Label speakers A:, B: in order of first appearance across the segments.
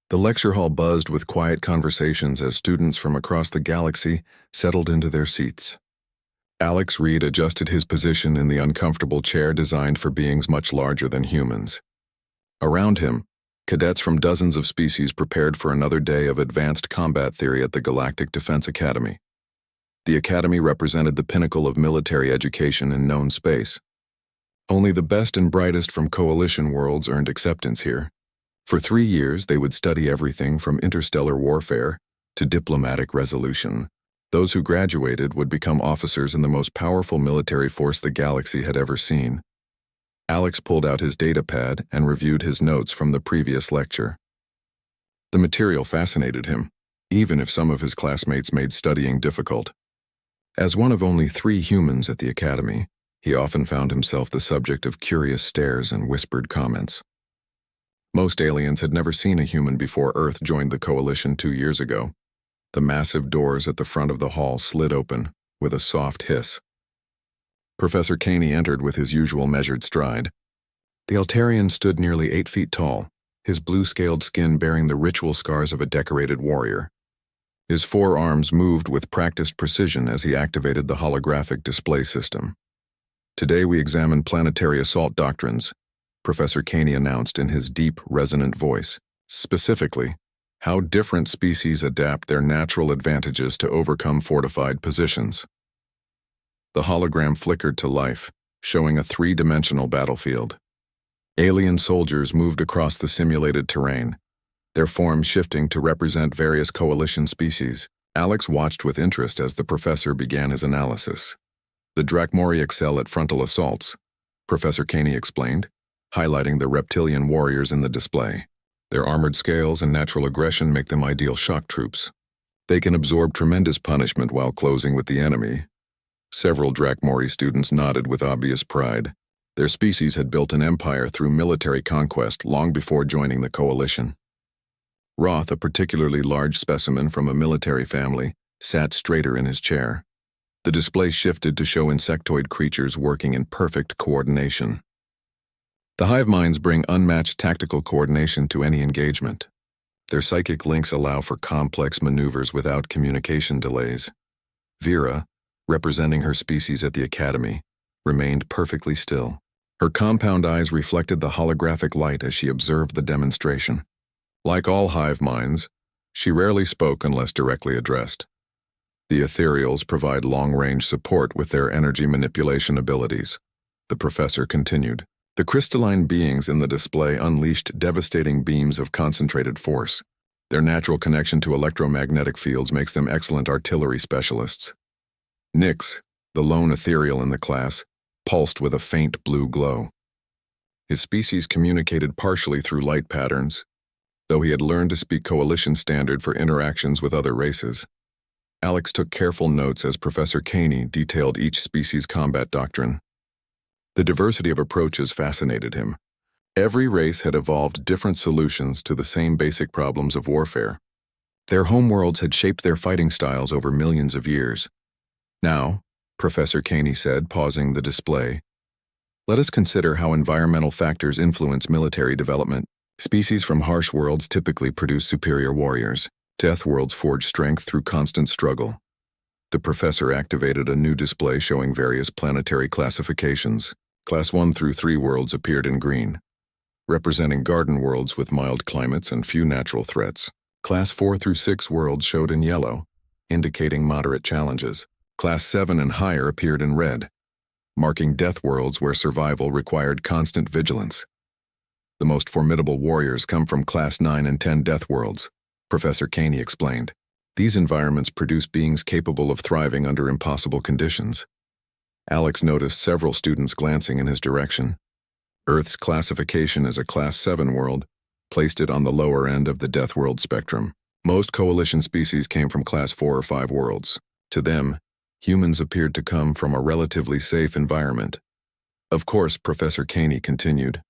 A: The lecture hall buzzed with quiet conversations as students from across the galaxy settled into their seats. Alex Reed adjusted his position in the uncomfortable chair designed for beings much larger than humans. Around him, cadets from dozens of species prepared for another day of advanced combat theory at the Galactic Defense Academy. The academy represented the pinnacle of military education in known space. Only the best and brightest from coalition worlds earned acceptance here. For 3 years, they would study everything from interstellar warfare to diplomatic resolution. Those who graduated would become officers in the most powerful military force the galaxy had ever seen. Alex pulled out his datapad and reviewed his notes from the previous lecture. The material fascinated him, even if some of his classmates made studying difficult. As one of only 3 humans at the academy, he often found himself the subject of curious stares and whispered comments. Most aliens had never seen a human before Earth joined the coalition 2 years ago. The massive doors at the front of the hall slid open with a soft hiss. Professor Caney entered with his usual measured stride. The Altarian stood nearly 8 feet tall, his blue-scaled skin bearing the ritual scars of a decorated warrior. His forearms moved with practiced precision as he activated the holographic display system. "Today we examine planetary assault doctrines," Professor Caney announced in his deep, resonant voice. "Specifically, how different species adapt their natural advantages to overcome fortified positions." The hologram flickered to life, showing a 3-dimensional battlefield. Alien soldiers moved across the simulated terrain, their forms shifting to represent various coalition species. Alex watched with interest as the professor began his analysis. "The Drakmori excel at frontal assaults," Professor Caney explained, highlighting the reptilian warriors in the display. "Their armored scales and natural aggression make them ideal shock troops. They can absorb tremendous punishment while closing with the enemy." Several Drakmori students nodded with obvious pride. Their species had built an empire through military conquest long before joining the coalition. Roth, a particularly large specimen from a military family, sat straighter in his chair. The display shifted to show insectoid creatures working in perfect coordination. The hive minds bring unmatched tactical coordination to any engagement. Their psychic links allow for complex maneuvers without communication delays. Vera, representing her species at the academy, remained perfectly still. Her compound eyes reflected the holographic light as she observed the demonstration. Like all hive minds, she rarely spoke unless directly addressed. The ethereals provide long-range support with their energy manipulation abilities. The professor continued. The crystalline beings in the display unleashed devastating beams of concentrated force. Their natural connection to electromagnetic fields makes them excellent artillery specialists. Nyx, the lone ethereal in the class, pulsed with a faint blue glow. His species communicated partially through light patterns, though he had learned to speak coalition standard for interactions with other races. Alex took careful notes as Professor Caney detailed each species' combat doctrine. The diversity of approaches fascinated him. Every race had evolved different solutions to the same basic problems of warfare. Their homeworlds had shaped their fighting styles over millions of years. "Now," Professor Caney said, pausing the display, "let us consider how environmental factors influence military development. Species from harsh worlds typically produce superior warriors. Deathworlds forge strength through constant struggle." The professor activated a new display showing various planetary classifications. Class 1 through 3 worlds appeared in green, representing garden worlds with mild climates and few natural threats. Class 4 through 6 worlds showed in yellow, indicating moderate challenges. Class 7 and higher appeared in red, marking death worlds where survival required constant vigilance. The most formidable warriors come from Class 9 and 10 death worlds, Professor Caney explained. These environments produce beings capable of thriving under impossible conditions. Alex noticed several students glancing in his direction. Earth's classification as a Class 7 world placed it on the lower end of the death world spectrum. Most coalition species came from Class 4 or 5 worlds. To them, humans appeared to come from a relatively safe environment. Of course, Professor Caney continued,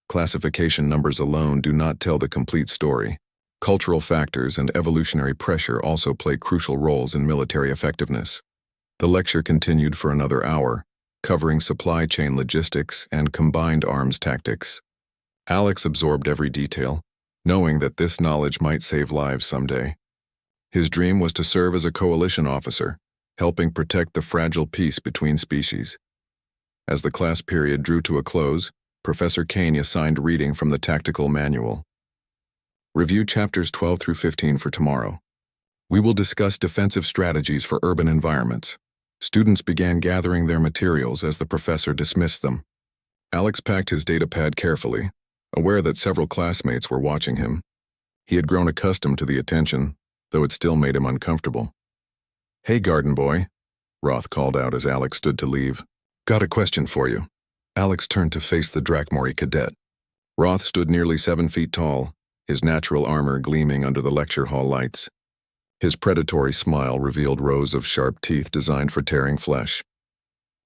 A: classification numbers alone do not tell the complete story. Cultural factors and evolutionary pressure also play crucial roles in military effectiveness. The lecture continued for another hour, covering supply chain logistics and combined arms tactics. Alex absorbed every detail, knowing that this knowledge might save lives someday. His dream was to serve as a coalition officer, helping protect the fragile peace between species. As the class period drew to a close, Professor Kane assigned reading from the tactical manual. Review chapters 12 through 15 for tomorrow. We will discuss defensive strategies for urban environments. Students began gathering their materials as the professor dismissed them. Alex packed his datapad carefully, aware that several classmates were watching him. He had grown accustomed to the attention, though it still made him uncomfortable. "Hey, garden boy," Roth called out as Alex stood to leave. "Got a question for you." Alex turned to face the Drakmori cadet. Roth stood nearly 7 feet tall, his natural armor gleaming under the lecture hall lights. His predatory smile revealed rows of sharp teeth designed for tearing flesh.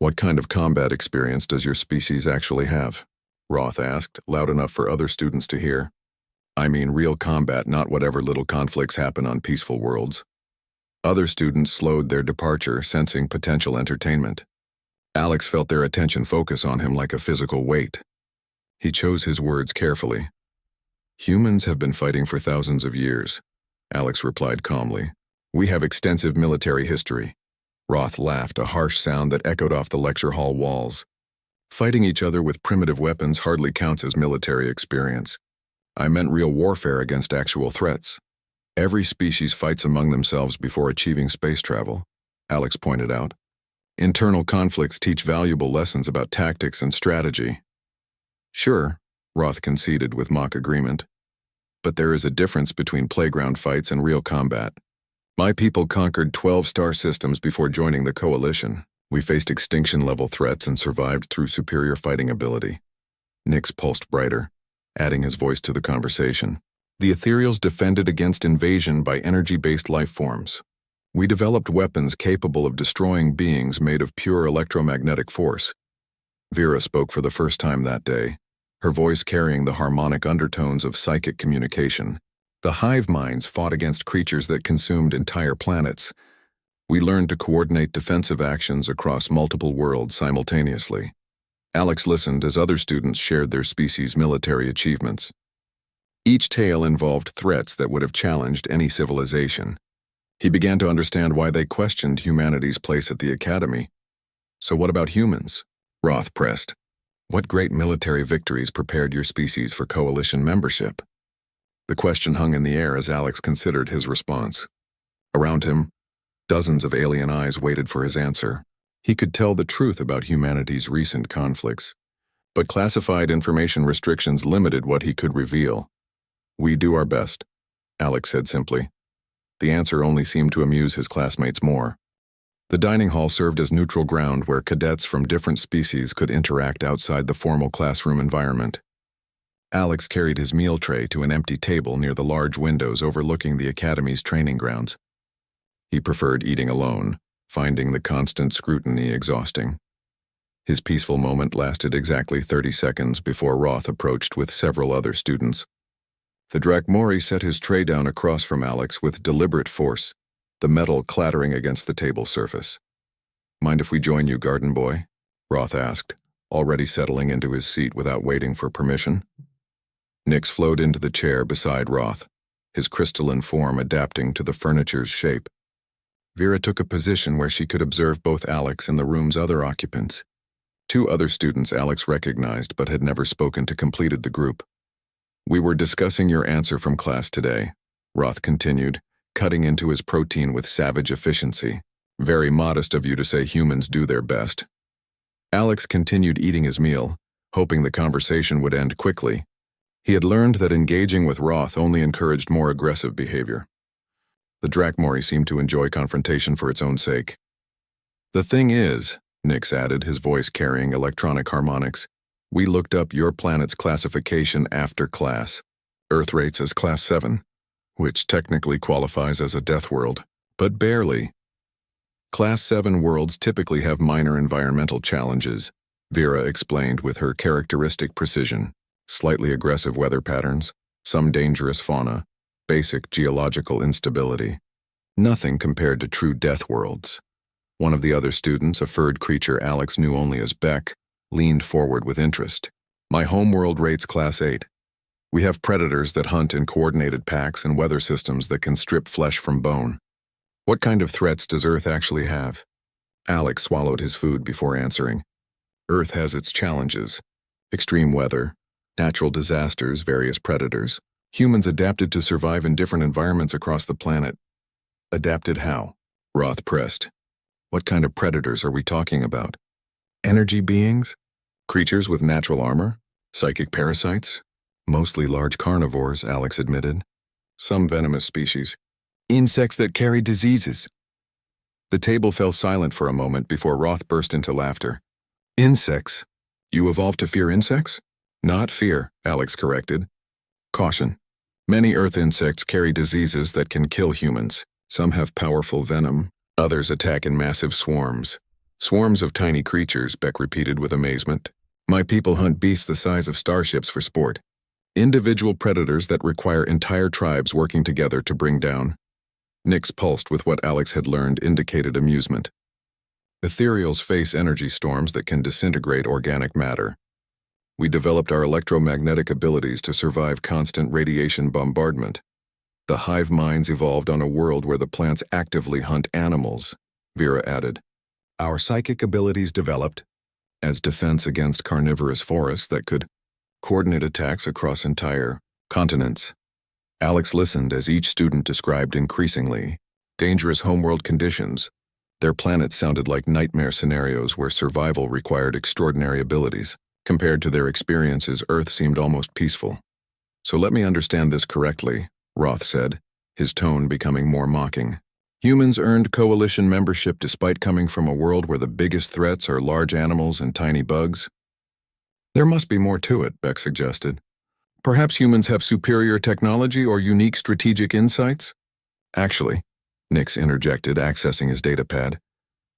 A: "What kind of combat experience does your species actually have?" Roth asked, loud enough for other students to hear. "I mean real combat, not whatever little conflicts happen on peaceful worlds." Other students slowed their departure, sensing potential entertainment. Alex felt their attention focus on him like a physical weight. He chose his words carefully. "Humans have been fighting for thousands of years," Alex replied calmly. "We have extensive military history." Roth laughed, a harsh sound that echoed off the lecture hall walls. "Fighting each other with primitive weapons hardly counts as military experience. I meant real warfare against actual threats. Every species fights among themselves before achieving space travel," Alex pointed out. "Internal conflicts teach valuable lessons about tactics and strategy." "Sure," Roth conceded with mock agreement. "But there is a difference between playground fights and real combat. My people conquered 12 star systems before joining the coalition. We faced extinction-level threats and survived through superior fighting ability." Nix pulsed brighter, adding his voice to the conversation. "The ethereals defended against invasion by energy-based life forms. We developed weapons capable of destroying beings made of pure electromagnetic force." Vera spoke for the first time that day, her voice carrying the harmonic undertones of psychic communication. "The hive minds fought against creatures that consumed entire planets. We learned to coordinate defensive actions across multiple worlds simultaneously." Alex listened as other students shared their species' military achievements. Each tale involved threats that would have challenged any civilization. He began to understand why they questioned humanity's place at the academy. "So what about humans?" Roth pressed. "What great military victories prepared your species for coalition membership?" The question hung in the air as Alex considered his response. Around him, dozens of alien eyes waited for his answer. He could tell the truth about humanity's recent conflicts, but classified information restrictions limited what he could reveal. "We do our best," Alex said simply. The answer only seemed to amuse his classmates more. The dining hall served as neutral ground where cadets from different species could interact outside the formal classroom environment. Alex carried his meal tray to an empty table near the large windows overlooking the academy's training grounds. He preferred eating alone, finding the constant scrutiny exhausting. His peaceful moment lasted exactly 30 seconds before Roth approached with several other students. The Drakmori set his tray down across from Alex with deliberate force, the metal clattering against the table surface. "Mind if we join you, garden boy?" Roth asked, already settling into his seat without waiting for permission. Nix flowed into the chair beside Roth, his crystalline form adapting to the furniture's shape. Vera took a position where she could observe both Alex and the room's other occupants. 2 other students Alex recognized but had never spoken to completed the group. "We were discussing your answer from class today," Roth continued, cutting into his protein with savage efficiency. "Very modest of you to say humans do their best." Alex continued eating his meal, hoping the conversation would end quickly. He had learned that engaging with Roth only encouraged more aggressive behavior. The Drakmori seemed to enjoy confrontation for its own sake. "The thing is," Nix added, his voice carrying electronic harmonics, "we looked up your planet's classification after class. Earth rates as Class 7, which technically qualifies as a death world, but barely. Class 7 worlds typically have minor environmental challenges," Vera explained with her characteristic precision. "Slightly aggressive weather patterns, some dangerous fauna, basic geological instability. Nothing compared to true death worlds." One of the other students, a furred creature Alex knew only as Beck, leaned forward with interest. "My homeworld rates Class 8. We have predators that hunt in coordinated packs and weather systems that can strip flesh from bone. What kind of threats does Earth actually have? Alex swallowed his food before answering. Earth has its challenges. Extreme weather, natural disasters, various predators. Humans adapted to survive in different environments across the planet. Adapted how? Roth pressed. What kind of predators are we talking about? Energy beings? Creatures with natural armor? Psychic parasites? Mostly large carnivores, Alex admitted. Some venomous species. Insects that carry diseases. The table fell silent for a moment before Roth burst into laughter. Insects? You evolved to fear insects? Not fear, Alex corrected. Caution. Many Earth insects carry diseases that can kill humans. Some have powerful venom. Others attack in massive swarms. Swarms of tiny creatures, Beck repeated with amazement. My people hunt beasts the size of starships for sport. Individual predators that require entire tribes working together to bring down. Nick's pulsed with what Alex had learned indicated amusement. Ethereals face energy storms that can disintegrate organic matter. We developed our electromagnetic abilities to survive constant radiation bombardment. The hive minds evolved on a world where the plants actively hunt animals, Vera added. Our psychic abilities developed as defense against carnivorous forests that could coordinate attacks across entire continents. Alex listened as each student described increasingly dangerous homeworld conditions. Their planets sounded like nightmare scenarios where survival required extraordinary abilities. Compared to their experiences, Earth seemed almost peaceful. So let me understand this correctly, Roth said, his tone becoming more mocking. Humans earned coalition membership despite coming from a world where the biggest threats are large animals and tiny bugs? There must be more to it, Beck suggested. Perhaps humans have superior technology or unique strategic insights? Actually, Nix interjected, accessing his datapad,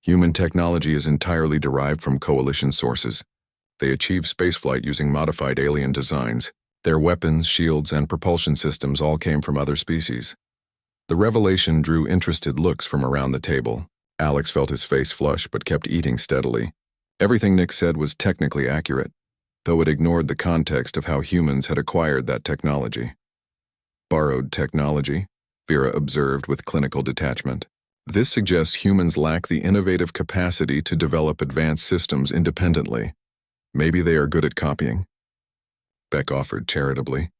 A: human technology is entirely derived from coalition sources. They achieve spaceflight using modified alien designs. Their weapons, shields, and propulsion systems all came from other species. The revelation drew interested looks from around the table. Alex felt his face flush but kept eating steadily. Everything Nick said was technically accurate, though it ignored the context of how humans had acquired that technology. Borrowed technology, Vera observed with clinical detachment. This suggests humans lack the innovative capacity to develop advanced systems independently. Maybe they are good at copying. Beck offered charitably.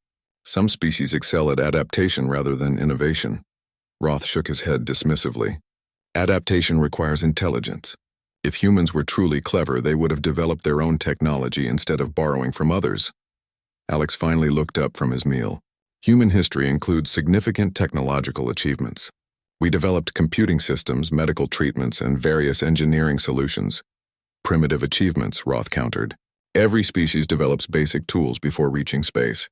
A: Some species excel at adaptation rather than innovation. Roth shook his head dismissively. Adaptation requires intelligence. If humans were truly clever, they would have developed their own technology instead of borrowing from others. Alex finally looked up from his meal. Human history includes significant technological achievements. We developed computing systems, medical treatments, and various engineering solutions. Primitive achievements, Roth countered. Every species develops basic tools before reaching space.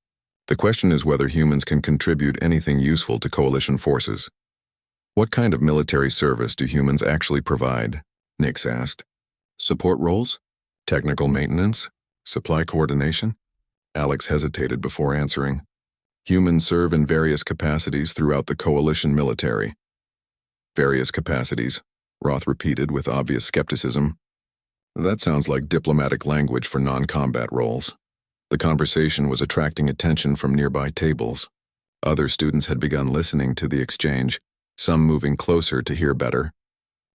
A: The question is whether humans can contribute anything useful to coalition forces. What kind of military service do humans actually provide? Nix asked. Support roles? Technical maintenance? Supply coordination? Alex hesitated before answering. Humans serve in various capacities throughout the coalition military. Various capacities, Roth repeated with obvious skepticism. That sounds like diplomatic language for non-combat roles. The conversation was attracting attention from nearby tables. Other students had begun listening to the exchange, some moving closer to hear better.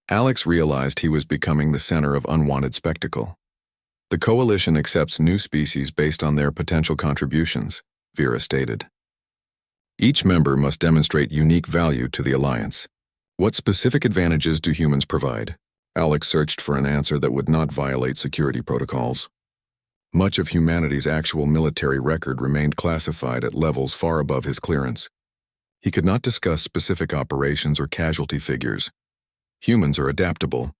A: Alex realized he was becoming the center of unwanted spectacle. The coalition accepts new species based on their potential contributions, Vera stated. Each member must demonstrate unique value to the alliance. What specific advantages do humans provide? Alex searched for an answer that would not violate security protocols. Much of humanity's actual military record remained classified at levels far above his clearance. He could not discuss specific operations or casualty figures. Humans are adaptable,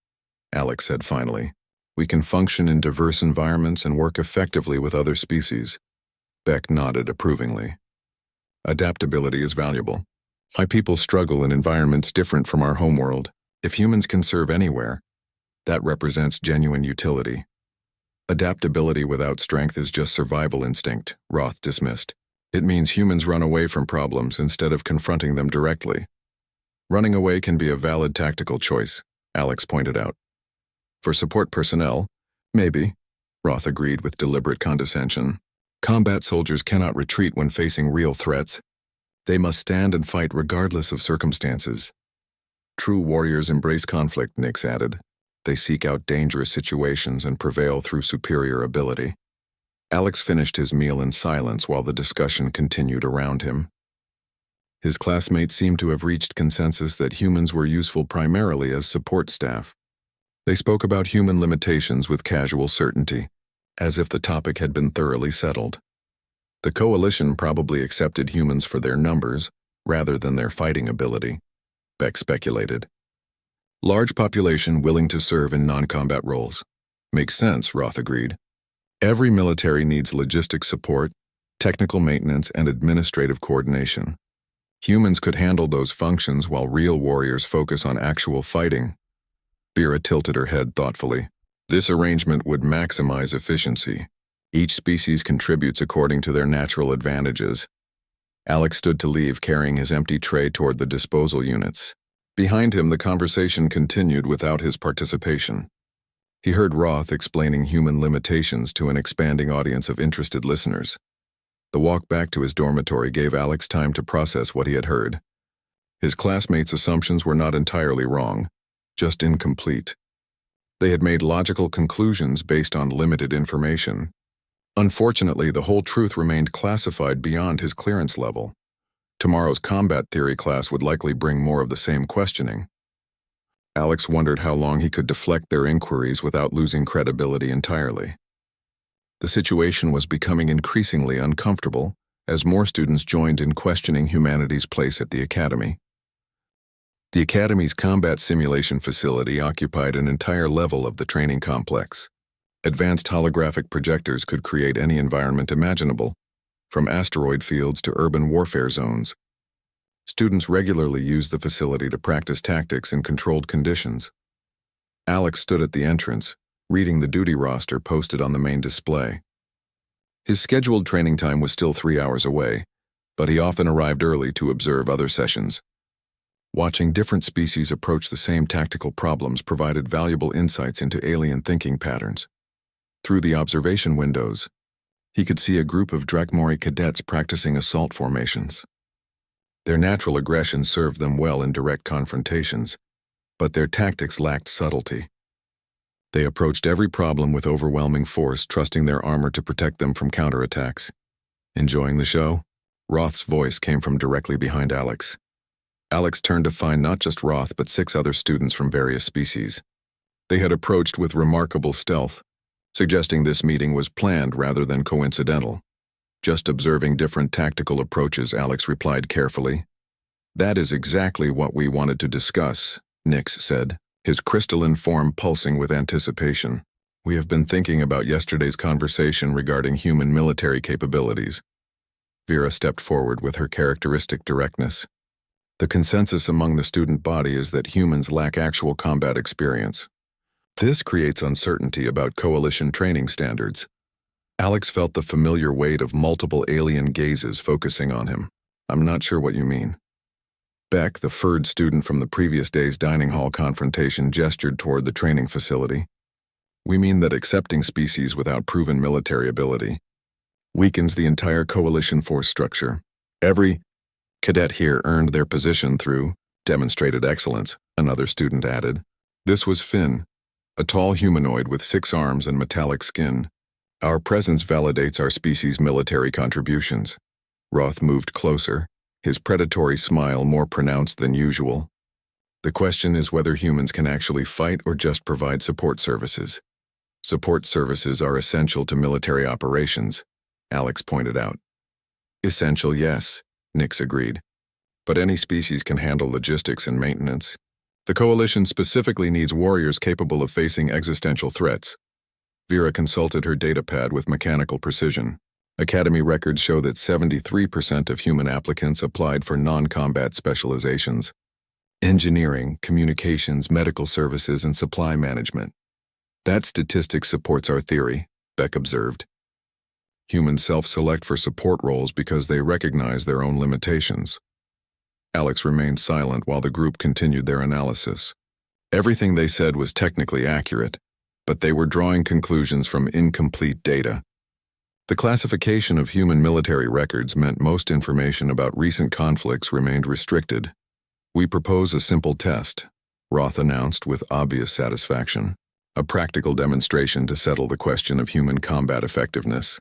A: Alex said finally. We can function in diverse environments and work effectively with other species. Beck nodded approvingly. Adaptability is valuable. My people struggle in environments different from our homeworld. If humans can serve anywhere, that represents genuine utility. Adaptability without strength is just survival instinct, Roth dismissed. It means humans run away from problems instead of confronting them directly. Running away can be a valid tactical choice, Alex pointed out. For support personnel, maybe, Roth agreed with deliberate condescension. Combat soldiers cannot retreat when facing real threats. They must stand and fight regardless of circumstances. True warriors embrace conflict, Nix added. They seek out dangerous situations and prevail through superior ability. Alex finished his meal in silence while the discussion continued around him. His classmates seemed to have reached consensus that humans were useful primarily as support staff. They spoke about human limitations with casual certainty, as if the topic had been thoroughly settled. The coalition probably accepted humans for their numbers, rather than their fighting ability, Beck speculated. Large population willing to serve in non-combat roles. Makes sense, Roth agreed. Every military needs logistic support, technical maintenance, and administrative coordination. Humans could handle those functions while real warriors focus on actual fighting. Vera tilted her head thoughtfully. This arrangement would maximize efficiency. Each species contributes according to their natural advantages. Alex stood to leave, carrying his empty tray toward the disposal units. Behind him, the conversation continued without his participation. He heard Roth explaining human limitations to an expanding audience of interested listeners. The walk back to his dormitory gave Alex time to process what he had heard. His classmates' assumptions were not entirely wrong, just incomplete. They had made logical conclusions based on limited information. Unfortunately, the whole truth remained classified beyond his clearance level. Tomorrow's combat theory class would likely bring more of the same questioning. Alex wondered how long he could deflect their inquiries without losing credibility entirely. The situation was becoming increasingly uncomfortable as more students joined in questioning humanity's place at the Academy. The Academy's combat simulation facility occupied an entire level of the training complex. Advanced holographic projectors could create any environment imaginable, from asteroid fields to urban warfare zones. Students regularly used the facility to practice tactics in controlled conditions. Alex stood at the entrance, reading the duty roster posted on the main display. His scheduled training time was still 3 hours away, but he often arrived early to observe other sessions. Watching different species approach the same tactical problems provided valuable insights into alien thinking patterns. Through the observation windows, he could see a group of Drakmori cadets practicing assault formations. Their natural aggression served them well in direct confrontations, but their tactics lacked subtlety. They approached every problem with overwhelming force, trusting their armor to protect them from counterattacks. Enjoying the show? Roth's voice came from directly behind Alex. Alex turned to find not just Roth but 6 other students from various species. They had approached with remarkable stealth, suggesting this meeting was planned rather than coincidental. Just observing different tactical approaches, Alex replied carefully. That is exactly what we wanted to discuss, Nix said, his crystalline form pulsing with anticipation. We have been thinking about yesterday's conversation regarding human military capabilities. Vera stepped forward with her characteristic directness. The consensus among the student body is that humans lack actual combat experience. This creates uncertainty about coalition training standards. Alex felt the familiar weight of multiple alien gazes focusing on him. I'm not sure what you mean. Beck, the furred student from the previous day's dining hall confrontation, gestured toward the training facility. We mean that accepting species without proven military ability weakens the entire coalition force structure. Every cadet here earned their position through demonstrated excellence, another student added. This was Finn, a tall humanoid with 6 arms and metallic skin. Our presence validates our species' military contributions. Roth moved closer, his predatory smile more pronounced than usual. The question is whether humans can actually fight or just provide support services. Support services are essential to military operations, Alex pointed out. Essential, yes, Nix agreed. But any species can handle logistics and maintenance. The coalition specifically needs warriors capable of facing existential threats. Vera consulted her datapad with mechanical precision. Academy records show that 73% of human applicants applied for non-combat specializations. Engineering, communications, medical services, and supply management. That statistic supports our theory, Beck observed. Humans self-select for support roles because they recognize their own limitations. Alex remained silent while the group continued their analysis. Everything they said was technically accurate, but they were drawing conclusions from incomplete data. The classification of human military records meant most information about recent conflicts remained restricted. "We propose a simple test," Roth announced with obvious satisfaction. "A practical demonstration to settle the question of human combat effectiveness."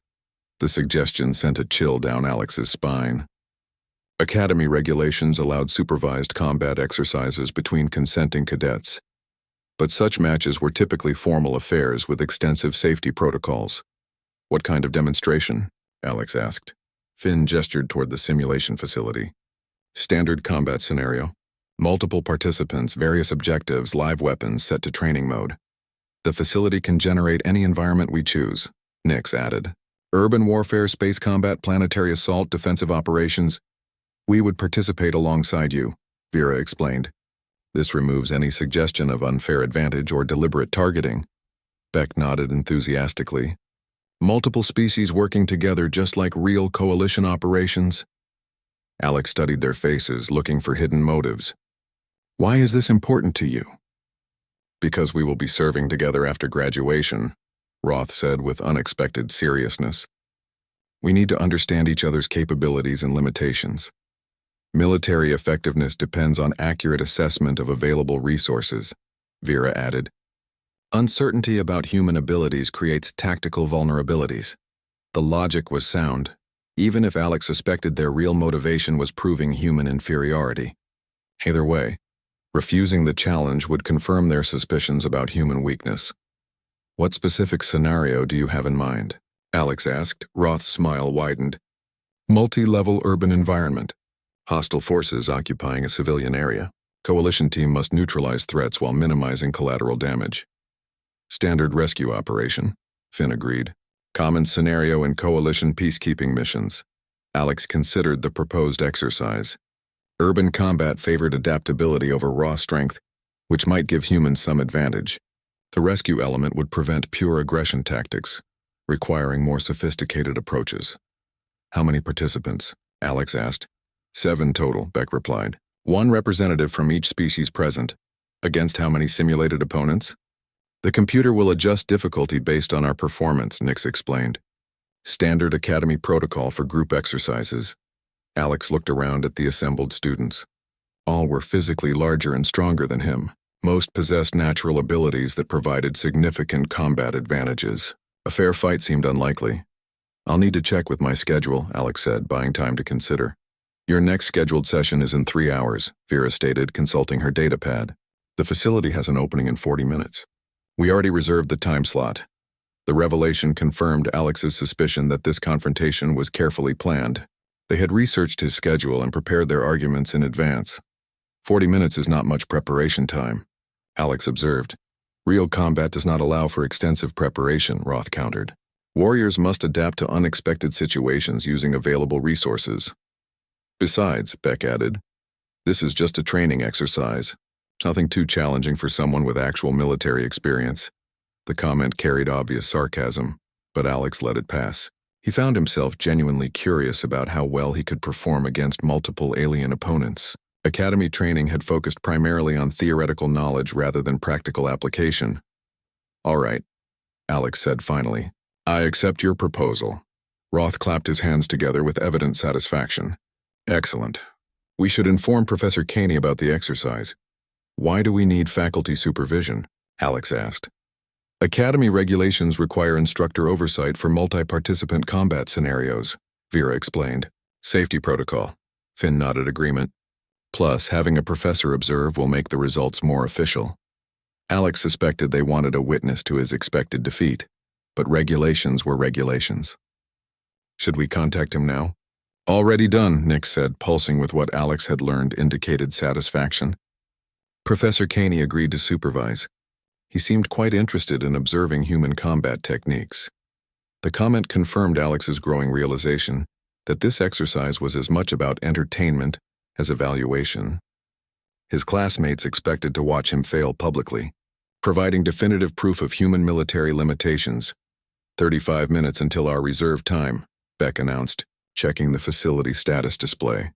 A: The suggestion sent a chill down Alex's spine. Academy regulations allowed supervised combat exercises between consenting cadets, but such matches were typically formal affairs with extensive safety protocols. "What kind of demonstration?" Alex asked. Finn gestured toward the simulation facility. "Standard combat scenario. Multiple participants, various objectives, live weapons set to training mode. The facility can generate any environment we choose," Nix added. "Urban warfare, space combat, planetary assault, defensive operations. We would participate alongside you," Vera explained. "This removes any suggestion of unfair advantage or deliberate targeting." Beck nodded enthusiastically. "Multiple species working together just like real coalition operations." Alex studied their faces, looking for hidden motives. "Why is this important to you?" "Because we will be serving together after graduation," Roth said with unexpected seriousness. "We need to understand each other's capabilities and limitations. Military effectiveness depends on accurate assessment of available resources," Vera added. "Uncertainty about human abilities creates tactical vulnerabilities." The logic was sound, even if Alex suspected their real motivation was proving human inferiority. Either way, refusing the challenge would confirm their suspicions about human weakness. "What specific scenario do you have in mind?" Alex asked. Roth's smile widened. "Multi-level urban environment. Hostile forces occupying a civilian area. Coalition team must neutralize threats while minimizing collateral damage." "Standard rescue operation," Finn agreed. "Common scenario in coalition peacekeeping missions." Alex considered the proposed exercise. Urban combat favored adaptability over raw strength, which might give humans some advantage. The rescue element would prevent pure aggression tactics, requiring more sophisticated approaches. "How many participants?" Alex asked. 7 total, Beck replied. 1 representative from each species present. "Against how many simulated opponents?" "The computer will adjust difficulty based on our performance," Nix explained. "Standard Academy protocol for group exercises." Alex looked around at the assembled students. All were physically larger and stronger than him. Most possessed natural abilities that provided significant combat advantages. A fair fight seemed unlikely. "I'll need to check with my schedule," Alex said, buying time to consider. "Your next scheduled session is in 3 hours, Vera stated, consulting her datapad. "The facility has an opening in 40 minutes. We already reserved the time slot." The revelation confirmed Alex's suspicion that this confrontation was carefully planned. They had researched his schedule and prepared their arguments in advance. 40 minutes is not much preparation time," Alex observed. "Real combat does not allow for extensive preparation," Roth countered. "Warriors must adapt to unexpected situations using available resources." "Besides," Beck added, "this is just a training exercise. Nothing too challenging for someone with actual military experience." The comment carried obvious sarcasm, but Alex let it pass. He found himself genuinely curious about how well he could perform against multiple alien opponents. Academy training had focused primarily on theoretical knowledge rather than practical application. "All right," Alex said finally. "I accept your proposal." Roth clapped his hands together with evident satisfaction. "Excellent. We should inform Professor Caney about the exercise." "Why do we need faculty supervision?" Alex asked. "Academy regulations require instructor oversight for multi-participant combat scenarios," Vera explained. "Safety protocol." Finn nodded agreement. "Plus, having a professor observe will make the results more official." Alex suspected they wanted a witness to his expected defeat, but regulations were regulations. "Should we contact him now?" "Already done," Nick said, pulsing with what Alex had learned indicated satisfaction. Professor Caney agreed to supervise. He seemed quite interested in observing human combat techniques. The comment confirmed Alex's growing realization that this exercise was as much about entertainment as evaluation. His classmates expected to watch him fail publicly, providing definitive proof of human military limitations. 35 minutes until our reserved time," Beck announced, checking the facility status display.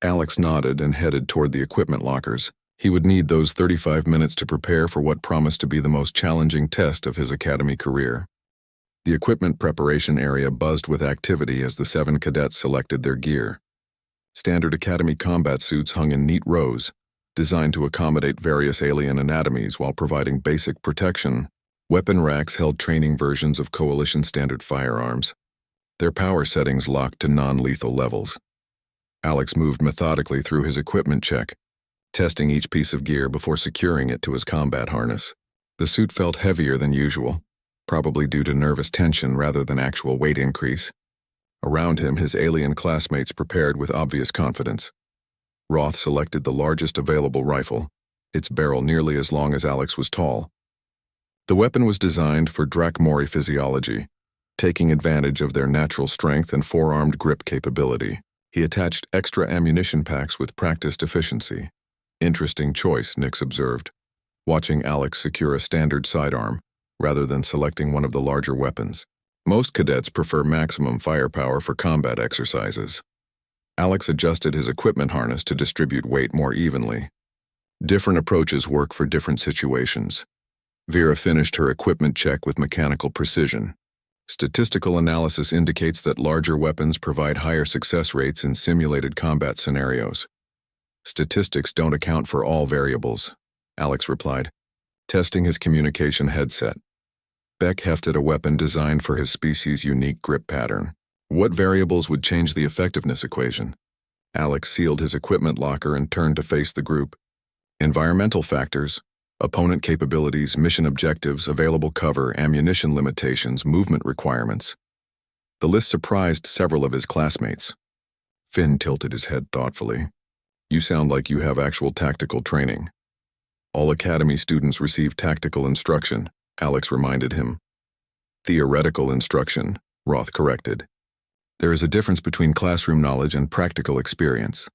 A: Alex nodded and headed toward the equipment lockers. He would need those 35 minutes to prepare for what promised to be the most challenging test of his academy career. The equipment preparation area buzzed with activity as the 7 cadets selected their gear. Standard Academy combat suits hung in neat rows, designed to accommodate various alien anatomies while providing basic protection. Weapon racks held training versions of Coalition standard firearms, their power settings locked to non-lethal levels. Alex moved methodically through his equipment check, testing each piece of gear before securing it to his combat harness. The suit felt heavier than usual, probably due to nervous tension rather than actual weight increase. Around him, his alien classmates prepared with obvious confidence. Roth selected the largest available rifle, its barrel nearly as long as Alex was tall. The weapon was designed for Drakmori physiology, taking advantage of their natural strength and forearmed grip capability. He attached extra ammunition packs with practiced efficiency. Interesting choice, Nix observed, watching Alex secure a standard sidearm, rather than selecting one of the larger weapons. Most cadets prefer maximum firepower for combat exercises. Alex adjusted his equipment harness to distribute weight more evenly. Different approaches work for different situations. Vera finished her equipment check with mechanical precision. Statistical analysis indicates that larger weapons provide higher success rates in simulated combat scenarios. Statistics don't account for all variables, Alex replied, testing his communication headset. Beck hefted a weapon designed for his species' unique grip pattern. What variables would change the effectiveness equation? Alex sealed his equipment locker and turned to face the group. Environmental factors, opponent capabilities, mission objectives, available cover, ammunition limitations, movement requirements. The list surprised several of his classmates. Finn tilted his head thoughtfully. You sound like you have actual tactical training. All Academy students receive tactical instruction, Alex reminded him. Theoretical instruction, Roth corrected. There is a difference between classroom knowledge and practical experience.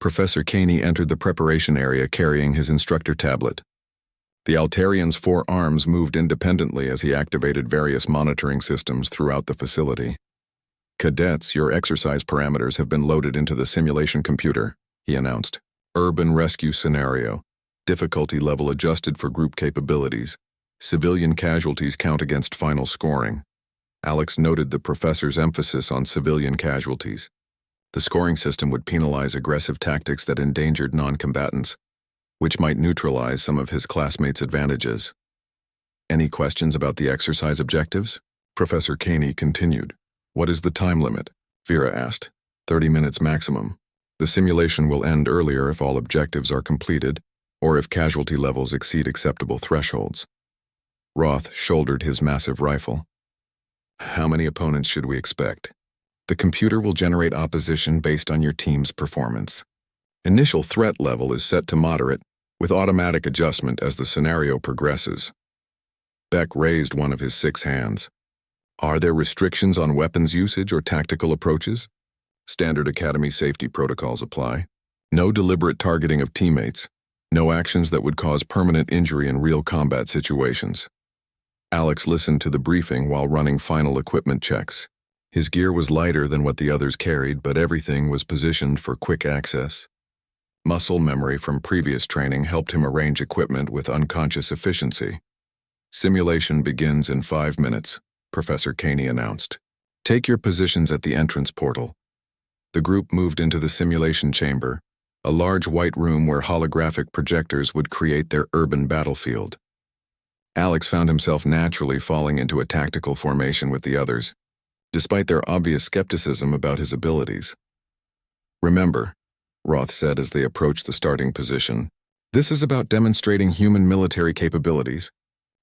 A: Professor Caney entered the preparation area carrying his instructor tablet. The Altarian's 4 arms moved independently as he activated various monitoring systems throughout the facility. Cadets, your exercise parameters have been loaded into the simulation computer, he announced. Urban rescue scenario. Difficulty level adjusted for group capabilities. Civilian casualties count against final scoring. Alex noted the professor's emphasis on civilian casualties. The scoring system would penalize aggressive tactics that endangered non-combatants, which might neutralize some of his classmates' advantages. Any questions about the exercise objectives? Professor Caney continued. What is the time limit? Vera asked. 30 minutes maximum. The simulation will end earlier if all objectives are completed, or if casualty levels exceed acceptable thresholds. Roth shouldered his massive rifle. How many opponents should we expect? The computer will generate opposition based on your team's performance. Initial threat level is set to moderate, with automatic adjustment as the scenario progresses. Beck raised one of his 6 hands. Are there restrictions on weapons usage or tactical approaches? Standard Academy safety protocols apply. No deliberate targeting of teammates. No actions that would cause permanent injury in real combat situations. Alex listened to the briefing while running final equipment checks. His gear was lighter than what the others carried, but everything was positioned for quick access. Muscle memory from previous training helped him arrange equipment with unconscious efficiency. Simulation begins in 5 minutes, Professor Caney announced. Take your positions at the entrance portal. The group moved into the simulation chamber, a large white room where holographic projectors would create their urban battlefield. Alex found himself naturally falling into a tactical formation with the others, despite their obvious skepticism about his abilities. Remember, Roth said as they approached the starting position, this is about demonstrating human military capabilities.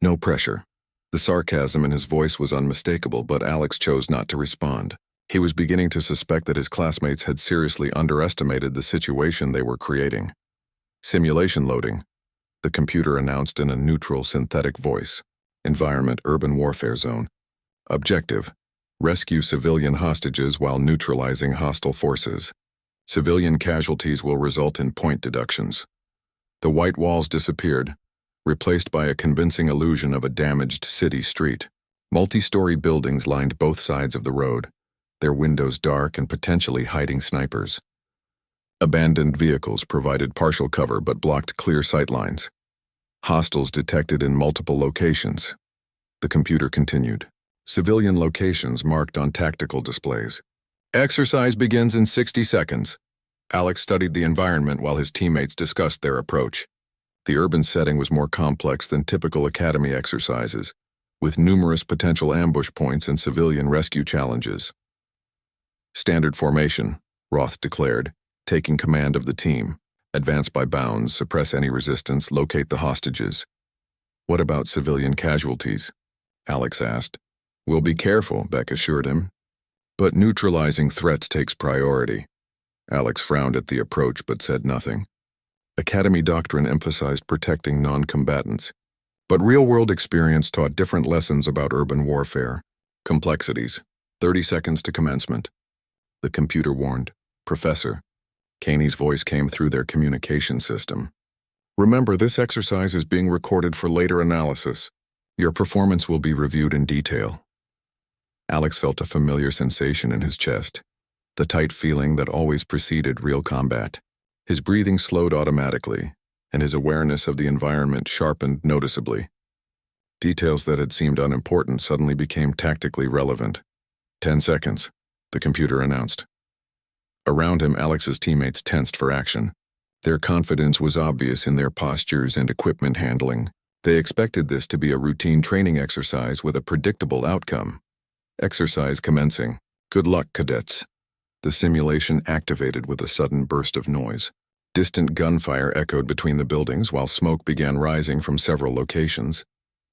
A: No pressure. The sarcasm in his voice was unmistakable, but Alex chose not to respond. He was beginning to suspect that his classmates had seriously underestimated the situation they were creating. Simulation loading, the computer announced in a neutral synthetic voice. Environment: urban warfare zone. Objective: rescue civilian hostages while neutralizing hostile forces. Civilian casualties will result in point deductions. The white walls disappeared, replaced by a convincing illusion of a damaged city street. Multi-story buildings lined both sides of the road, their windows dark and potentially hiding snipers. Abandoned vehicles provided partial cover but blocked clear sightlines. Hostiles detected in multiple locations. The computer continued. civilian locations marked on tactical displays. Exercise begins in 60 seconds. Alex studied the environment while his teammates discussed their approach. The urban setting was more complex than typical academy exercises, with numerous potential ambush points and civilian rescue challenges. Standard formation, Roth declared, taking command of the team. Advance by bounds, suppress any resistance, locate the hostages. What about civilian casualties? Alex asked. We'll be careful, Beck assured him. But neutralizing threats takes priority. Alex frowned at the approach but said nothing. Academy doctrine emphasized protecting non-combatants, but real-world experience taught different lessons about urban warfare. Complexities. 30 seconds to commencement. The computer warned. Professor. Kaney's voice came through their communication system. Remember, this exercise is being recorded for later analysis. Your performance will be reviewed in detail. Alex felt a familiar sensation in his chest, the tight feeling that always preceded real combat. His breathing slowed automatically, and his awareness of the environment sharpened noticeably. Details that had seemed unimportant suddenly became tactically relevant. 10 seconds, the computer announced. Around him, Alex's teammates tensed for action. Their confidence was obvious in their postures and equipment handling. They expected this to be a routine training exercise with a predictable outcome. Exercise commencing. Good luck, cadets. The simulation activated with a sudden burst of noise. Distant gunfire echoed between the buildings while smoke began rising from several locations.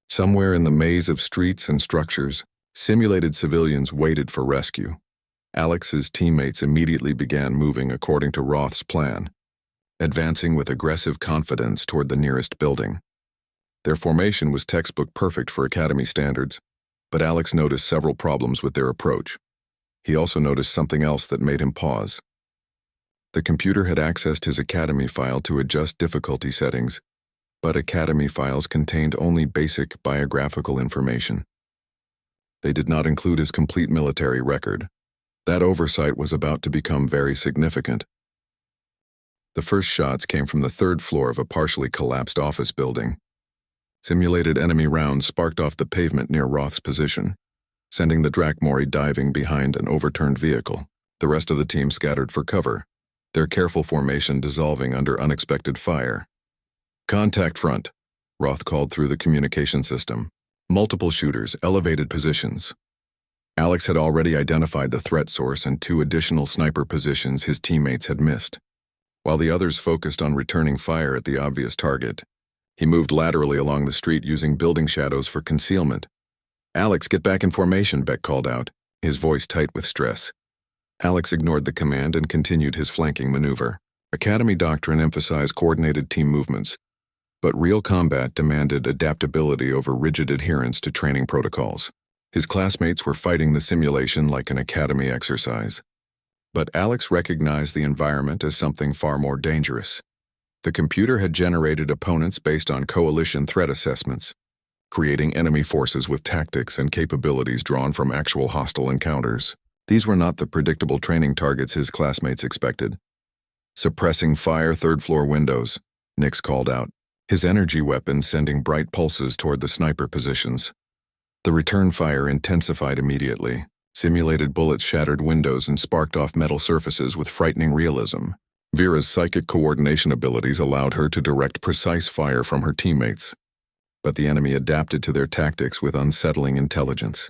A: Somewhere in the maze of streets and structures, simulated civilians waited for rescue. Alex's teammates immediately began moving according to Roth's plan, advancing with aggressive confidence toward the nearest building. Their formation was textbook perfect for academy standards, but Alex noticed several problems with their approach. He also noticed something else that made him pause. The computer had accessed his academy file to adjust difficulty settings, but academy files contained only basic biographical information. They did not include his complete military record. That oversight was about to become very significant. The first shots came from the third floor of a partially collapsed office building. Simulated enemy rounds sparked off the pavement near Roth's position, sending the Drakmori diving behind an overturned vehicle. The rest of the team scattered for cover, their careful formation dissolving under unexpected fire. Contact front, Roth called through the communication system. Multiple shooters, elevated positions. Alex had already identified the threat source and 2 additional sniper positions his teammates had missed. While the others focused on returning fire at the obvious target, he moved laterally along the street using building shadows for concealment. Alex, get back in formation, Beck called out, his voice tight with stress. Alex ignored the command and continued his flanking maneuver. Academy doctrine emphasized coordinated team movements, but real combat demanded adaptability over rigid adherence to training protocols. His classmates were fighting the simulation like an academy exercise. But Alex recognized the environment as something far more dangerous. The computer had generated opponents based on coalition threat assessments, creating enemy forces with tactics and capabilities drawn from actual hostile encounters. These were not the predictable training targets his classmates expected. Suppressing fire third-floor windows, Nix called out, his energy weapon sending bright pulses toward the sniper positions. The return fire intensified immediately. Simulated bullets shattered windows and sparked off metal surfaces with frightening realism. Vera's psychic coordination abilities allowed her to direct precise fire from her teammates, but the enemy adapted to their tactics with unsettling intelligence.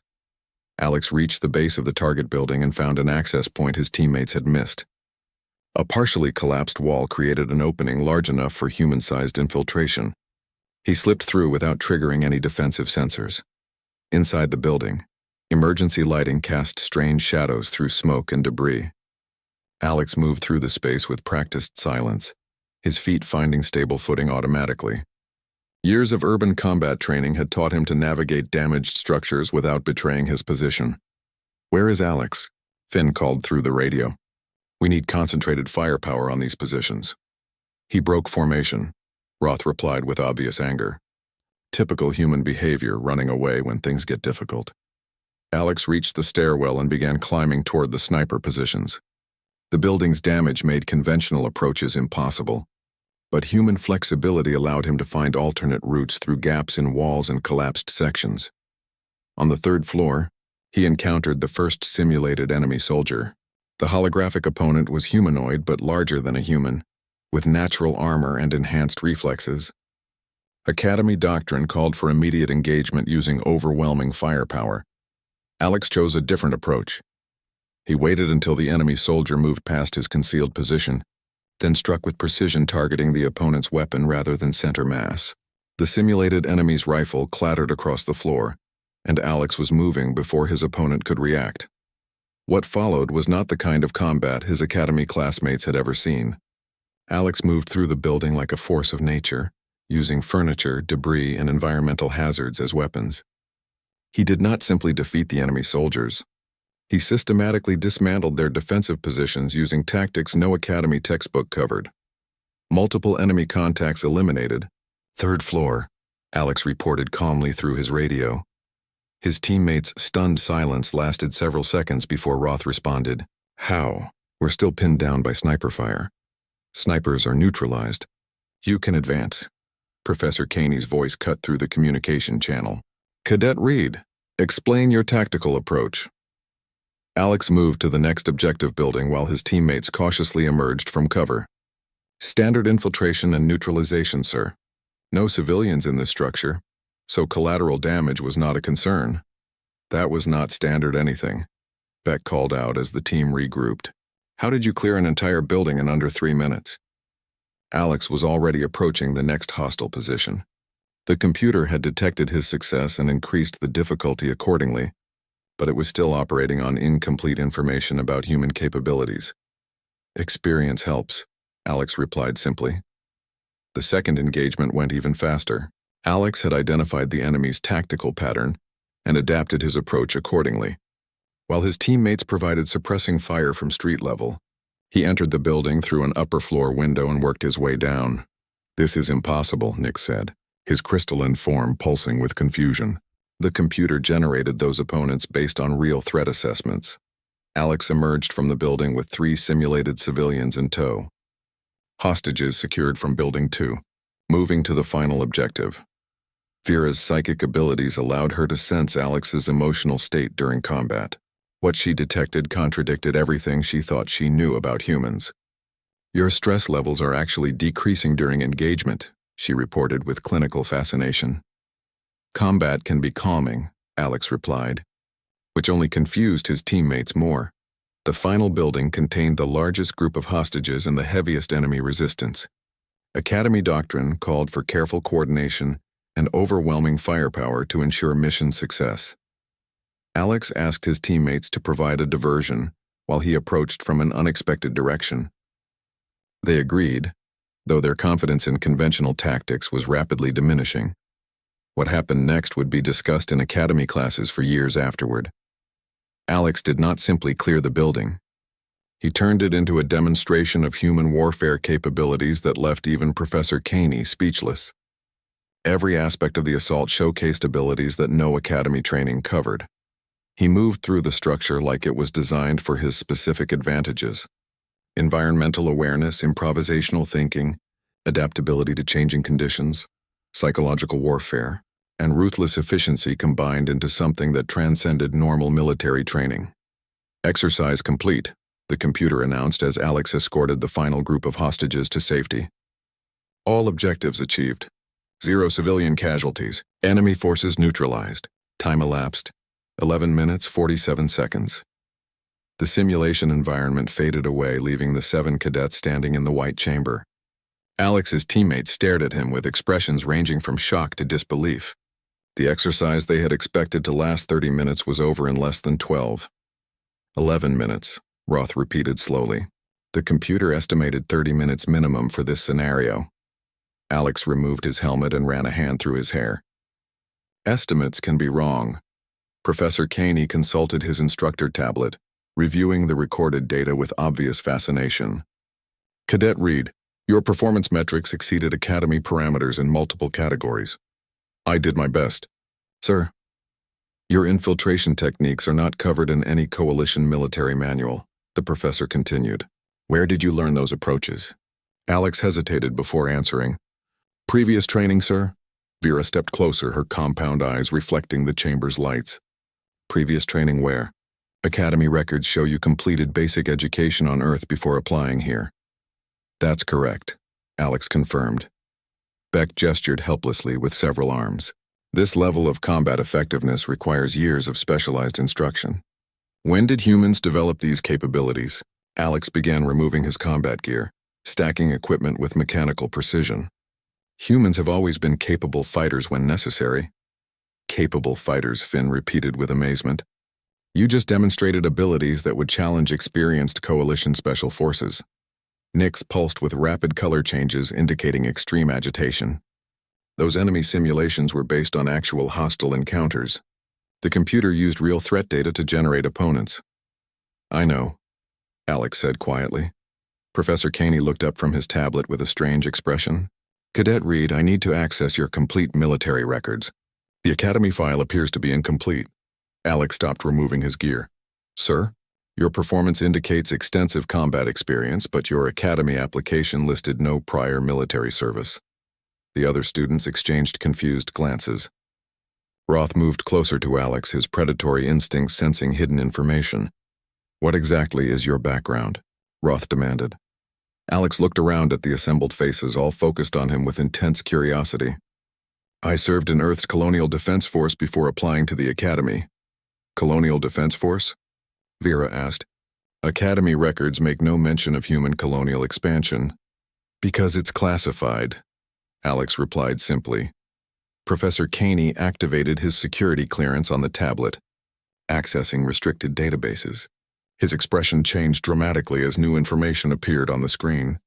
A: Alex reached the base of the target building and found an access point his teammates had missed. A partially collapsed wall created an opening large enough for human-sized infiltration. He slipped through without triggering any defensive sensors. Inside the building, emergency lighting cast strange shadows through smoke and debris. Alex moved through the space with practiced silence, his feet finding stable footing automatically. Years of urban combat training had taught him to navigate damaged structures without betraying his position. "Where is Alex?" Finn called through the radio. "We need concentrated firepower on these positions." "He broke formation," Roth replied with obvious anger. Typical human behavior, running away when things get difficult. Alex reached the stairwell and began climbing toward the sniper positions. The building's damage made conventional approaches impossible, but human flexibility allowed him to find alternate routes through gaps in walls and collapsed sections. On the third floor, He encountered the first simulated enemy soldier. The holographic opponent was humanoid but larger than a human, with natural armor and enhanced reflexes. Academy doctrine called for immediate engagement using overwhelming firepower. Alex chose a different approach. He waited until the enemy soldier moved past his concealed position, then struck with precision, targeting the opponent's weapon rather than center mass. The simulated enemy's rifle clattered across the floor, and Alex was moving before his opponent could react. What followed was not the kind of combat his academy classmates had ever seen. Alex moved through the building like a force of nature, using furniture, debris, and environmental hazards as weapons. He did not simply defeat the enemy soldiers. He systematically dismantled their defensive positions using tactics no academy textbook covered. Multiple enemy contacts eliminated. "Third floor," Alex reported calmly through his radio. His teammates' stunned silence lasted several seconds before Roth responded. "How? We're still pinned down by sniper fire. Snipers are neutralized. You can advance." Professor Caney's voice cut through the communication channel. "Cadet Reed, explain your tactical approach." Alex moved to the next objective building while his teammates cautiously emerged from cover. "Standard infiltration and neutralization, sir. No civilians in this structure, so collateral damage was not a concern." "That was not standard anything," Beck called out as the team regrouped. "How did you clear an entire building in under 3 minutes?" Alex was already approaching the next hostile position. The computer had detected his success and increased the difficulty accordingly, but it was still operating on incomplete information about human capabilities. "Experience helps," Alex replied simply. The second engagement went even faster. Alex had identified the enemy's tactical pattern and adapted his approach accordingly. While his teammates provided suppressing fire from street level, he entered the building through an upper floor window and worked his way down. "This is impossible," Nick said, his crystalline form pulsing with confusion. The computer generated those opponents based on real threat assessments. Alex emerged from the building with 3 simulated civilians in tow. Hostages secured from Building 2. Moving to the final objective. Vera's psychic abilities allowed her to sense Alex's emotional state during combat. What she detected contradicted everything she thought she knew about humans. "Your stress levels are actually decreasing during engagement," she reported with clinical fascination. "Combat can be calming," Alex replied, which only confused his teammates more. The final building contained the largest group of hostages and the heaviest enemy resistance. Academy doctrine called for careful coordination and overwhelming firepower to ensure mission success. Alex asked his teammates to provide a diversion while he approached from an unexpected direction. They agreed, though their confidence in conventional tactics was rapidly diminishing. What happened next would be discussed in academy classes for years afterward. Alex did not simply clear the building. He turned it into a demonstration of human warfare capabilities that left even Professor Caney speechless. Every aspect of the assault showcased abilities that no academy training covered. He moved through the structure like it was designed for his specific advantages. Environmental awareness, improvisational thinking, adaptability to changing conditions, psychological warfare, and ruthless efficiency combined into something that transcended normal military training. "Exercise complete," the computer announced as Alex escorted the final group of hostages to safety. "All objectives achieved. 0 civilian casualties. Enemy forces neutralized. Time elapsed. 11 minutes, 47 seconds. The simulation environment faded away, leaving the 7 cadets standing in the white chamber. Alex's teammates stared at him with expressions ranging from shock to disbelief. The exercise they had expected to last 30 minutes was over in less than 12. 11 minutes, Roth repeated slowly. The computer estimated 30 minutes minimum for this scenario. Alex removed his helmet and ran a hand through his hair. "Estimates can be wrong." Professor Caney consulted his instructor tablet, reviewing the recorded data with obvious fascination. "Cadet Reed, your performance metrics exceeded academy parameters in multiple categories. I did my best." "Sir, your infiltration techniques are not covered in any coalition military manual," the professor continued. "Where did you learn those approaches?" Alex hesitated before answering. "Previous training, sir." Vera stepped closer, her compound eyes reflecting the chamber's lights. Previous training where? Academy records show you completed basic education on Earth before applying here. That's correct, Alex confirmed. Beck gestured helplessly with several arms. This level of combat effectiveness requires years of specialized instruction. When did humans develop these capabilities? Alex began removing his combat gear, stacking equipment with mechanical precision. Humans have always been capable fighters when necessary. Capable fighters, Finn repeated with amazement. You just demonstrated abilities that would challenge experienced coalition special forces. Nix pulsed with rapid color changes indicating extreme agitation. Those enemy simulations were based on actual hostile encounters. The computer used real threat data to generate opponents. I know, Alex said quietly. Professor Caney looked up from his tablet with a strange expression. Cadet Reed, I need to access your complete military records. The Academy file appears to be incomplete. Alex stopped removing his gear. Sir, your performance indicates extensive combat experience, but your Academy application listed no prior military service. The other students exchanged confused glances. Roth moved closer to Alex, his predatory instinct sensing hidden information. What exactly is your background? Roth demanded. Alex looked around at the assembled faces, all focused on him with intense curiosity. I served in Earth's Colonial Defense Force before applying to the Academy. Colonial Defense Force? Vera asked. Academy records make no mention of human colonial expansion. Because it's classified, Alex replied simply. Professor Caney activated his security clearance on the tablet, accessing restricted databases. His expression changed dramatically as new information appeared on the screen.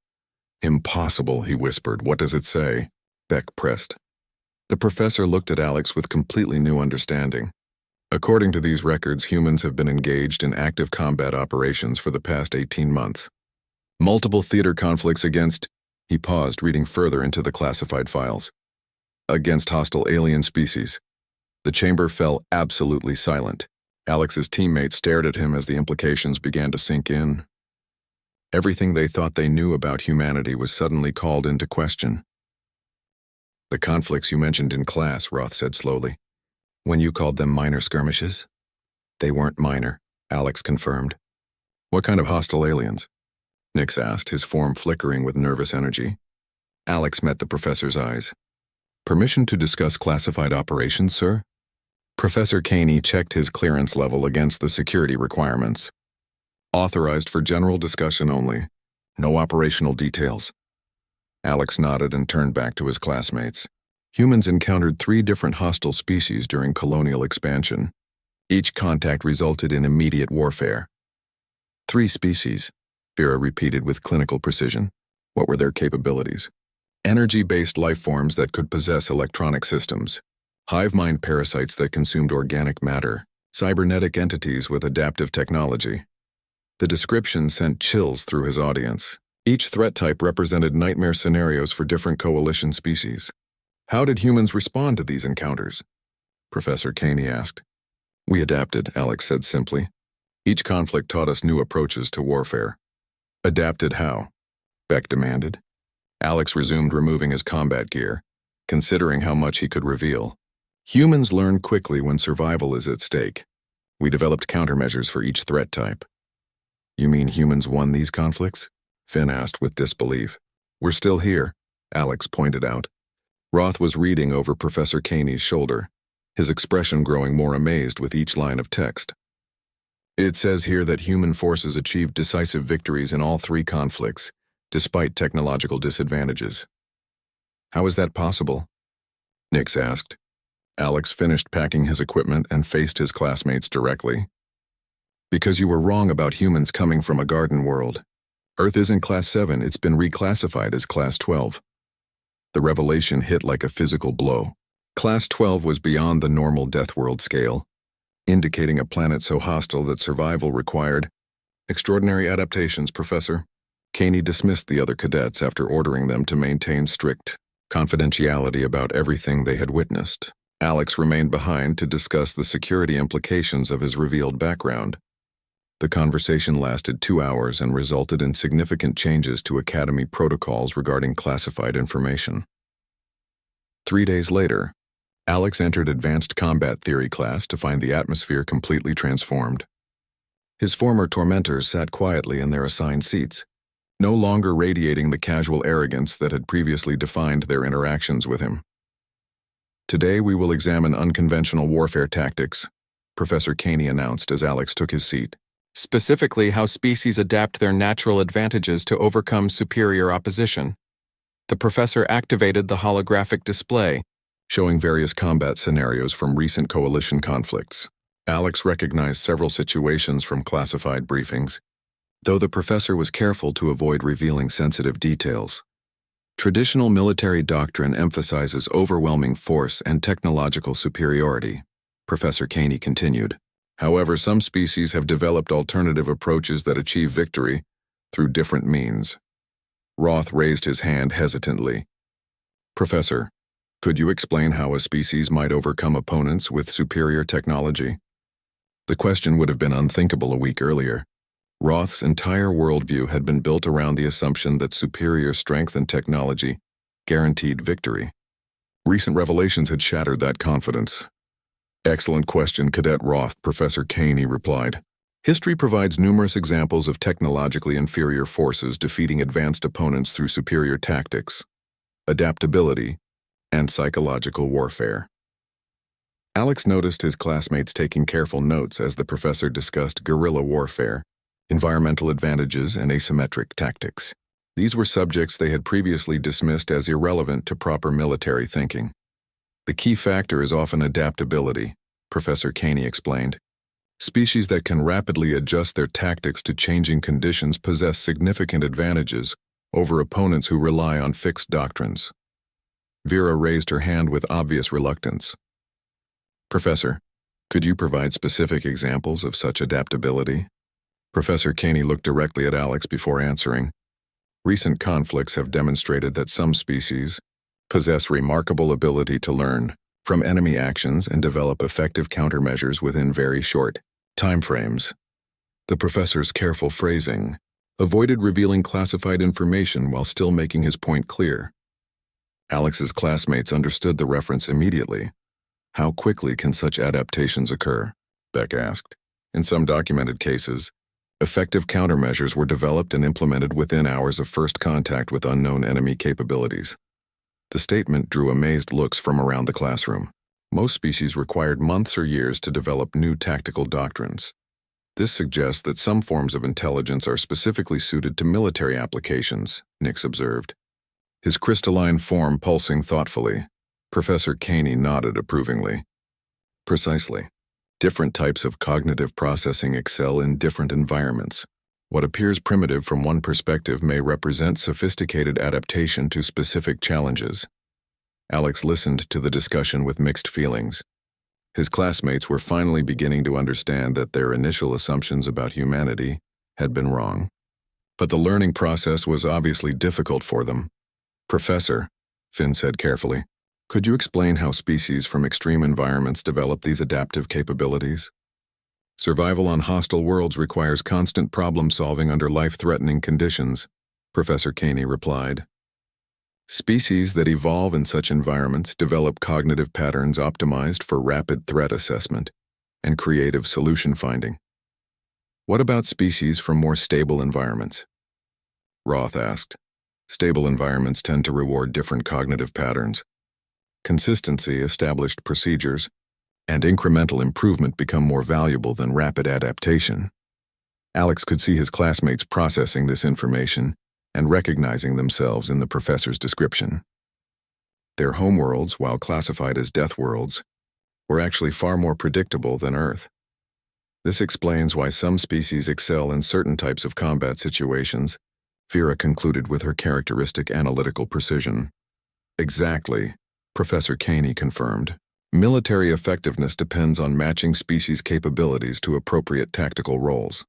A: Impossible, he whispered. What does it say? Beck pressed. The professor looked at Alex with completely new understanding. According to these records, humans have been engaged in active combat operations for the past 18 months. Multiple theater conflicts against... He paused, reading further into the classified files. Against hostile alien species. The chamber fell absolutely silent. Alex's teammates stared at him as the implications began to sink in. Everything they thought they knew about humanity was suddenly called into question. The conflicts you mentioned in class, Roth said slowly. When you called them minor skirmishes? They weren't minor, Alex confirmed. What kind of hostile aliens? Nix asked, his form flickering with nervous energy. Alex met the professor's eyes. Permission to discuss classified operations, sir? Professor Caney checked his clearance level against the security requirements. Authorized for general discussion only. No operational details. Alex nodded and turned back to his classmates. Humans encountered 3 different hostile species during colonial expansion. Each contact resulted in immediate warfare. 3 species, Vera repeated with clinical precision. What were their capabilities? Energy-based life forms that could possess electronic systems. Hive mind parasites that consumed organic matter. Cybernetic entities with adaptive technology. The description sent chills through his audience. Each threat type represented nightmare scenarios for different coalition species. How did humans respond to these encounters? Professor Caney asked. We adapted, Alex said simply. Each conflict taught us new approaches to warfare. Adapted how? Beck demanded. Alex resumed removing his combat gear, considering how much he could reveal. Humans learn quickly when survival is at stake. We developed countermeasures for each threat type. You mean humans won these conflicts? Finn asked with disbelief. We're still here, Alex pointed out. Roth was reading over Professor Caney's shoulder, his expression growing more amazed with each line of text. It says here that human forces achieved decisive victories in all 3 conflicts, despite technological disadvantages. How is that possible? Nix asked. Alex finished packing his equipment and faced his classmates directly. Because you were wrong about humans coming from a garden world. Earth isn't Class 7, it's been reclassified as Class 12. The revelation hit like a physical blow. Class 12 was beyond the normal Deathworld scale, indicating a planet so hostile that survival required extraordinary adaptations, Professor. Caney dismissed the other cadets after ordering them to maintain strict confidentiality about everything they had witnessed. Alex remained behind to discuss the security implications of his revealed background. The conversation lasted 2 hours and resulted in significant changes to Academy protocols regarding classified information. 3 days later, Alex entered Advanced Combat Theory class to find the atmosphere completely transformed. His former tormentors sat quietly in their assigned seats, no longer radiating the casual arrogance that had previously defined their interactions with him. Today we will examine unconventional warfare tactics, Professor Caney announced as Alex took his seat.
B: Specifically, how species adapt their natural advantages to overcome superior opposition. The professor activated the holographic display,
A: showing various combat scenarios from recent coalition conflicts. Alex recognized several situations from classified briefings, though the professor was careful to avoid revealing sensitive details. Traditional military doctrine emphasizes overwhelming force and technological superiority, Professor Caney continued. However, some species have developed alternative approaches that achieve victory through different means. Roth raised his hand hesitantly. Professor, could you explain how a species might overcome opponents with superior technology? The question would have been unthinkable a week earlier. Roth's entire worldview had been built around the assumption that superior strength and technology guaranteed victory. Recent revelations had shattered that confidence. Excellent question, Cadet Roth, Professor Caney replied. History provides numerous examples of technologically inferior forces defeating advanced opponents through superior tactics, adaptability, and psychological warfare. Alex noticed his classmates taking careful notes as the professor discussed guerrilla warfare, environmental advantages, and asymmetric tactics. These were subjects they had previously dismissed as irrelevant to proper military thinking. The key factor is often adaptability, Professor Caney explained. Species that can rapidly adjust their tactics to changing conditions possess significant advantages over opponents who rely on fixed doctrines. Vera raised her hand with obvious reluctance. Professor, could you provide specific examples of such adaptability? Professor Caney looked directly at Alex before answering. Recent conflicts have demonstrated that some species possess remarkable ability to learn from enemy actions and develop effective countermeasures within very short timeframes. The professor's careful phrasing avoided revealing classified information while still making his point clear. Alex's classmates understood the reference immediately. How quickly can such adaptations occur? Beck asked. In some documented cases, effective countermeasures were developed and implemented within hours of first contact with unknown enemy capabilities. The statement drew amazed looks from around the classroom. Most species required months or years to develop new tactical doctrines. This suggests that some forms of intelligence are specifically suited to military applications, Nix observed. His crystalline form pulsing thoughtfully. Professor Caney nodded approvingly. Precisely. Different types of cognitive processing excel in different environments. What appears primitive from one perspective may represent sophisticated adaptation to specific challenges. Alex listened to the discussion with mixed feelings. His classmates were finally beginning to understand that their initial assumptions about humanity had been wrong. But the learning process was obviously difficult for them. Professor, Finn said carefully, could you explain how species from extreme environments develop these adaptive capabilities? Survival on hostile worlds requires constant problem-solving under life-threatening conditions, Professor Caney replied. Species that evolve in such environments develop cognitive patterns optimized for rapid threat assessment and creative solution finding. What about species from more stable environments? Roth asked. Stable environments tend to reward different cognitive patterns. Consistency, established procedures, and incremental improvement become more valuable than rapid adaptation. Alex could see his classmates processing this information and recognizing themselves in the professor's description. Their homeworlds, while classified as deathworlds, were actually far more predictable than Earth. This explains why some species excel in certain types of combat situations, Vera concluded with her characteristic analytical precision. Exactly, Professor Caney confirmed. Military effectiveness depends on matching species' capabilities to appropriate tactical roles.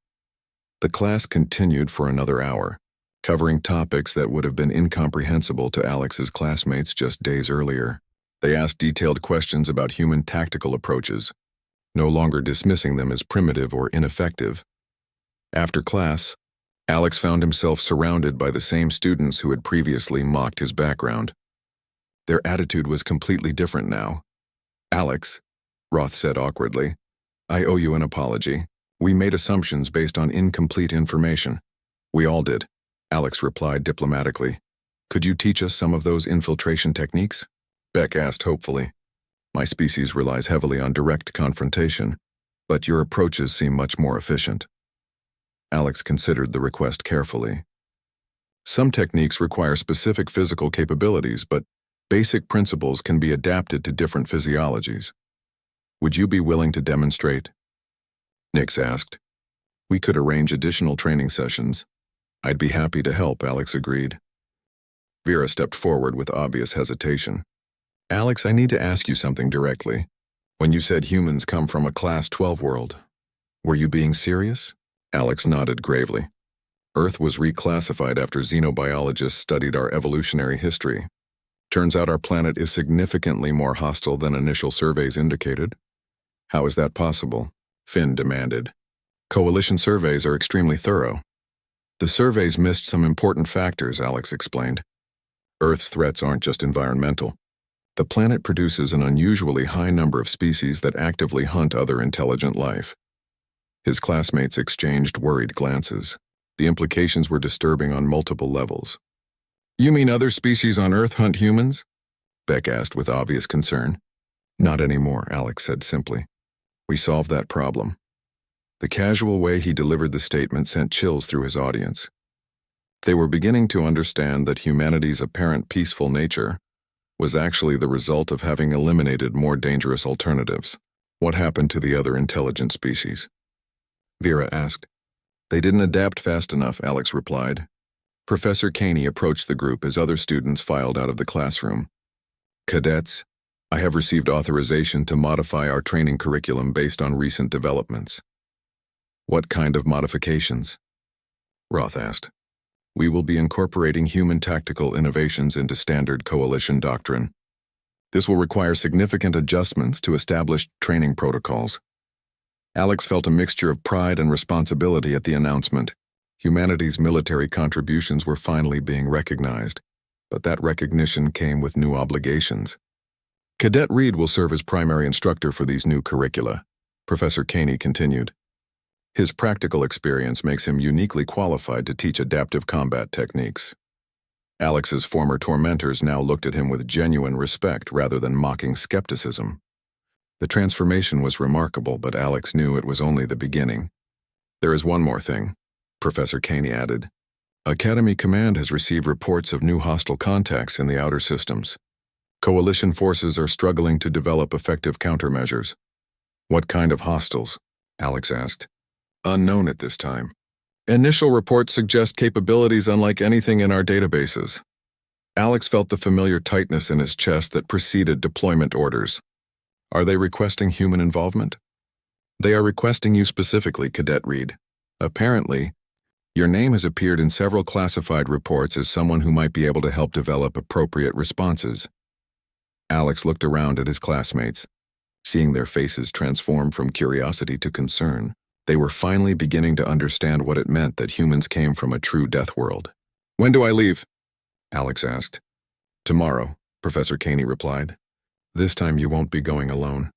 A: The class continued for another hour, covering topics that would have been incomprehensible to Alex's classmates just days earlier. They asked detailed questions about human tactical approaches, no longer dismissing them as primitive or ineffective. After class, Alex found himself surrounded by the same students who had previously mocked his background. Their attitude was completely different now. Alex, Roth said awkwardly, I owe you an apology. We made assumptions based on incomplete information. We all did, Alex replied diplomatically. Could you teach us some of those infiltration techniques? Beck asked hopefully. My species relies heavily on direct confrontation, but your approaches seem much more efficient. Alex considered the request carefully. Some techniques require specific physical capabilities, but basic principles can be adapted to different physiologies. Would you be willing to demonstrate? Nix asked. We could arrange additional training sessions. I'd be happy to help, Alex agreed. Vera stepped forward with obvious hesitation. Alex, I need to ask you something directly. When you said humans come from a Class 12 world, were you being serious? Alex nodded gravely. Earth was reclassified after xenobiologists studied our evolutionary history. Turns out our planet is significantly more hostile than initial surveys indicated. How is that possible? Finn demanded. Coalition surveys are extremely thorough. The surveys missed some important factors, Alex explained. Earth's threats aren't just environmental. The planet produces an unusually high number of species that actively hunt other intelligent life. His classmates exchanged worried glances. The implications were disturbing on multiple levels. You mean other species on Earth hunt humans? Beck asked with obvious concern. Not anymore, Alex said simply. We solved that problem. The casual way he delivered the statement sent chills through his audience. They were beginning to understand that humanity's apparent peaceful nature was actually the result of having eliminated more dangerous alternatives. What happened to the other intelligent species? Vera asked. They didn't adapt fast enough, Alex replied. Professor Caney approached the group as other students filed out of the classroom. Cadets, I have received authorization to modify our training curriculum based on recent developments. What kind of modifications? Roth asked. We will be incorporating human tactical innovations into standard coalition doctrine. This will require significant adjustments to established training protocols. Alex felt a mixture of pride and responsibility at the announcement. Humanity's military contributions were finally being recognized, but that recognition came with new obligations. Cadet Reed will serve as primary instructor for these new curricula, Professor Caney continued. His practical experience makes him uniquely qualified to teach adaptive combat techniques. Alex's former tormentors now looked at him with genuine respect rather than mocking skepticism. The transformation was remarkable, but Alex knew it was only the beginning. There is one more thing, Professor Caney added. Academy Command has received reports of new hostile contacts in the outer systems. Coalition forces are struggling to develop effective countermeasures. What kind of hostiles? Alex asked. Unknown at this time. Initial reports suggest capabilities unlike anything in our databases. Alex felt the familiar tightness in his chest that preceded deployment orders. Are they requesting human involvement? They are requesting you specifically, Cadet Reed. Apparently, your name has appeared in several classified reports as someone who might be able to help develop appropriate responses. Alex looked around at his classmates. Seeing their faces transform from curiosity to concern, they were finally beginning to understand what it meant that humans came from a true death world. When do I leave? Alex asked. Tomorrow, Professor Caney replied. This time you won't be going alone.